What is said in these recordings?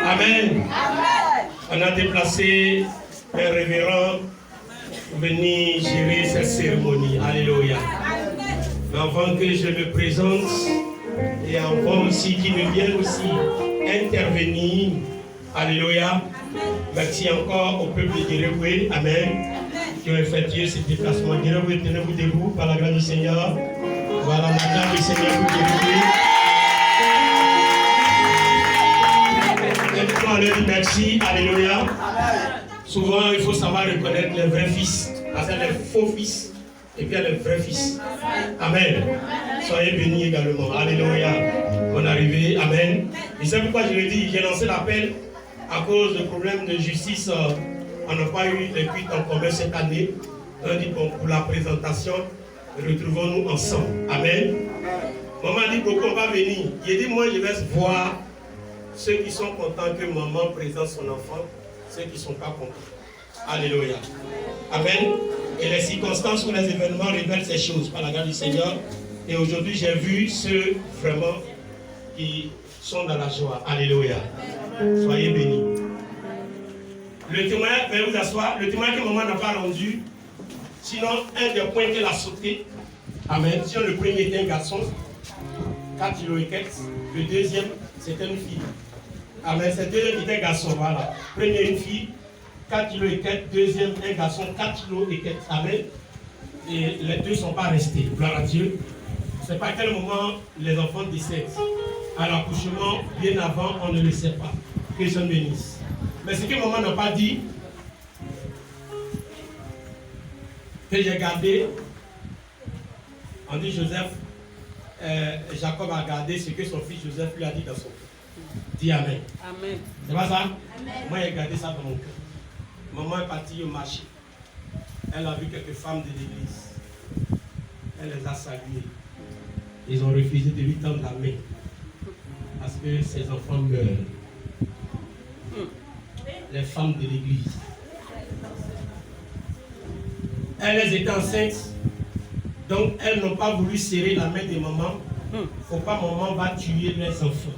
Amen. On a déplacé un révérend pour venir gérer cette cérémonie. Alléluia. Mais avant que je me présente, et avant aussi qu'il ne vienne aussi intervenir, alléluia, merci encore au peuple de Guéréoué, amen, qui ont effectué ce déplacement. Guéréoué, tenez-vous debout par la grâce du Seigneur. Voilà, la grâce du Seigneur pour Guéréoué. On leur dit merci, alléluia. Souvent, il faut savoir reconnaître les vrais fils, parce qu'il y a les faux fils et puis il y a les vrais fils. Amen. Soyez bénis également. Alléluia. On est arrivé. Amen. Et c'est pourquoi je le dis, j'ai lancé l'appel à cause de problèmes de justice. On n'a pas eu les cuites en commun cette année. On dit bon, pour la présentation, retrouvons-nous ensemble. Amen. Maman dit beaucoup, on va venir. Il dit moi, je vais voir ceux qui sont contents que maman présente son enfant, ceux qui ne sont pas contents. Alléluia. Amen. Et les circonstances ou les événements révèlent ces choses par la grâce du Seigneur. Et aujourd'hui, j'ai vu ceux vraiment qui sont dans la joie. Alléluia. Soyez bénis. Le témoignage, veuillez vous asseoir. Le témoignage que maman n'a pas rendu, sinon un des points qu'elle a sauté. Amen. Si le premier était un garçon, 4 kg et quelques. Le deuxième, c'était une fille. Amen. C'est deuxième qui était un garçon. Voilà. Premier, une fille, 4 kg et quelques. Deuxième, un garçon, 4 kg et quelques. Amen. Et les deux ne sont pas restés. Gloire à Dieu. Je ne sais pas à quel moment les enfants décèdent. À l'accouchement, bien avant, on ne le sait pas. Que Dieu bénisse. Mais ce que maman n'a pas dit, que j'ai gardé, on dit Joseph, Jacob a gardé ce que son fils Joseph lui a dit dans son cœur. Dis Amen. Amen. C'est pas ça? Amen. Moi, j'ai gardé ça dans mon cœur. Maman est partie au marché. Elle a vu quelques femmes de l'église. Elle les a saluées. Ils ont refusé de lui tendre la main. Parce que ses enfants meurent. Les femmes de l'église. Elles étaient enceintes. Donc elles n'ont pas voulu serrer la main de maman. Il ne faut pas maman va tuer les enfants.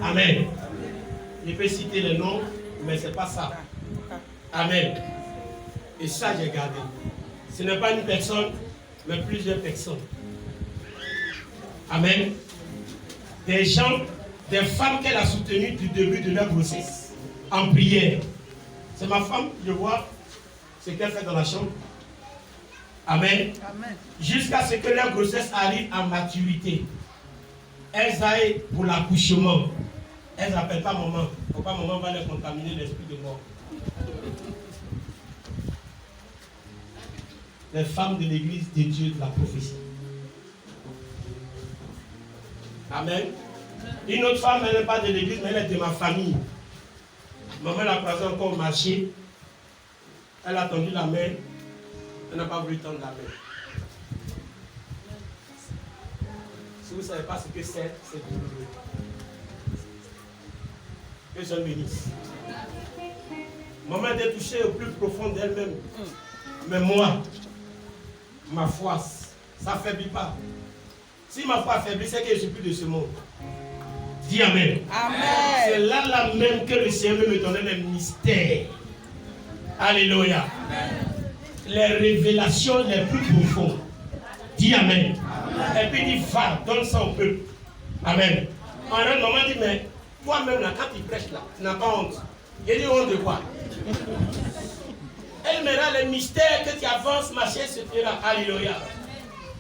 Amen. Je peux citer les noms, mais ce n'est pas ça. Amen. Et ça, j'ai gardé. Ce n'est pas une personne, mais plusieurs personnes. Amen. Des gens, des femmes qu'elle a soutenues du début de leur grossesse, en prière. C'est ma femme, je vois ce qu'elle fait dans la chambre. Amen. Amen. Jusqu'à ce que leur grossesse arrive à maturité. Elles aillent pour l'accouchement. Elles n'appellent pas maman. Pourquoi maman va leur contaminer l'esprit de mort? Les femmes de l'église de Dieu de la prophétie. Amen. Une autre femme, elle n'est pas de l'église, mais elle est de ma famille. Maman l'a croisée encore au marché. Elle a tendu la main. Elle n'a pas voulu tendre la main. Si vous ne savez pas ce que c'est douloureux. Que Dieu bénisse. Maman était touchée au plus profond d'elle-même. Mais moi, ma foi, ça ne faiblit pas. Si ma foi affaiblit, c'est que je ne suis plus de ce monde. Dis Amen. Amen. C'est là même que le Seigneur me donnait les mystères. Alléluia. Amen. Les révélations les plus profondes. Dis Amen. Amen. Et puis il dit, va, donne ça au peuple. Amen. En un moment, il dit, mais toi-même, là, quand tu prêches là, tu n'as pas honte. Il dit, honte de quoi? Elle me rend les mystères que tu avances, ma chère, etc. Alléluia.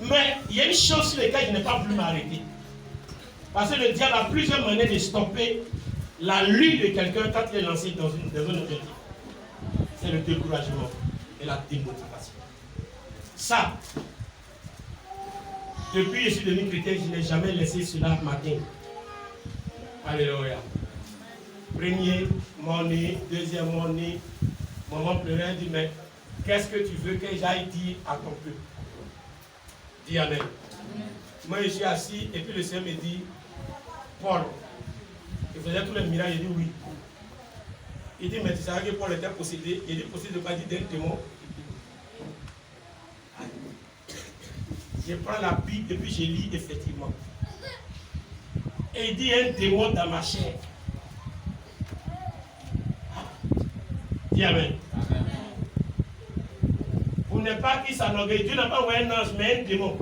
Mais il y a une chose sur laquelle je n'ai pas voulu m'arrêter. Parce que le diable a plusieurs manières de stopper la lutte de quelqu'un quand il est lancé dans un objectif. C'est le découragement et la démotivation. Ça, depuis que je suis devenu chrétien, je n'ai jamais laissé cela matin. Alléluia. Premier mon-né, deuxième mon-né. Maman pleurait, elle dit, mais qu'est-ce que tu veux que j'aille dire à ton peuple? Dis Amen. Moi, je suis assis et puis le Seigneur me dit, Paul, il faisait tous les miracles, il dit oui. Il dit, mais tu savais que Paul était possédé. Il dit, possédé de quoi dire d'un démon. Je prends la Bible et puis je lis effectivement. Et il dit, un démon dans ma chair. Dis Amen. Vous n'êtes pas qui s'enorgueillit. Dieu n'a pas envoyé un ange, mais un démon.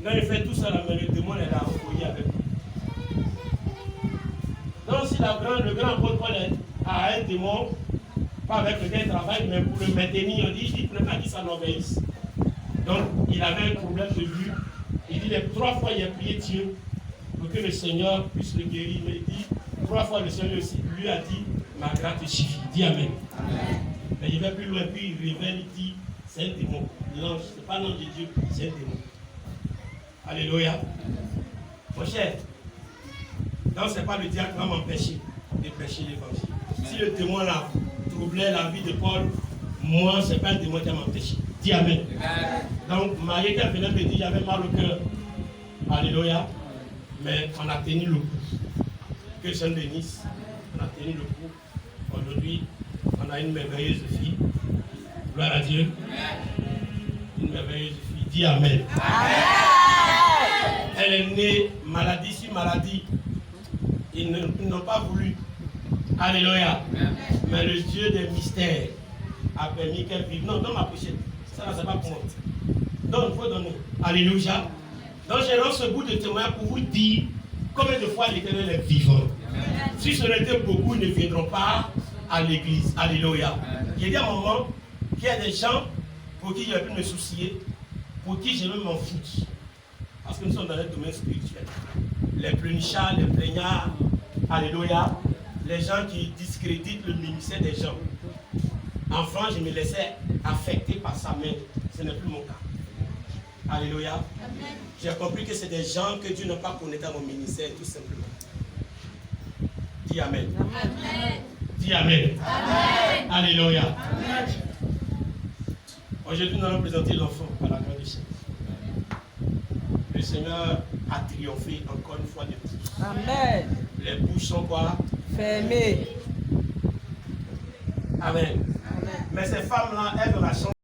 Quand il fait tout ça, mais le démon est là, envoyé avec lui. Donc si le grand apôtre Paul a un démon, pas avec lequel il travaille, mais pour le maintenir, on dit, il ne faut pas qu'il s'enorgueillisse. Donc il avait un problème de vue. Il dit, les 3 fois il a prié Dieu pour que le Seigneur puisse le guérir. Mais il dit, 3 fois le Seigneur aussi, lui a dit, ma grâce te suffit. Dis Amen. Amen. Mais il va plus loin, puis il révèle, il dit, c'est un démon. L'ange, ce n'est pas l'ange de Dieu, c'est un démon. Alléluia. Mon cher, donc ce n'est pas le diable qui va m'empêcher de prêcher l'évangile. Si le démon là troublait la vie de Paul, moi, ce n'est pas un démon qui va m'empêcher. Dis Amen. Donc, Marie qui venait me dire, j'avais mal au cœur. Alléluia. Mais on a tenu le coup. Que Saint Denis, on a tenu le coup. Aujourd'hui, on a une merveilleuse fille. Gloire à Dieu. Une merveilleuse fille. Dis Amen. Elle est née maladie sur maladie. Ils n'ont pas voulu. Alléluia. Mais le Dieu des mystères a permis qu'elle vive. Non, ma pochette. Ça, c'est pas pour moi. Donc, il faut donner. Alléluia. Donc, j'ai lancé ce bout de témoin pour vous dire combien de fois l'Éternel est vivant. Si ce n'était beaucoup, ils ne viendront pas à l'église. Alléluia. Il y a des moments qu'il y a des gens pour qui je vais plus me soucier, pour qui je vais m'en foutre. Parce que nous sommes dans le domaine spirituel. Les pleurnichards, les plaignards, alléluia, les gens qui discréditent le ministère des gens. Enfant, je me laissais affecter par sa main. Ce n'est plus mon cas. Alléluia. J'ai compris que c'est des gens que Dieu n'a pas connectés à mon ministère, tout simplement. Dis Amen. Amen. Dis Amen. Amen. Alléluia. Amen. Aujourd'hui, nous allons présenter l'enfant à la grande échelle. Le Seigneur a triomphé encore une fois de plus. Amen. Les bouches sont quoi? Fermées. Amen. Amen. Mais ces femmes-là, elles ont la chance.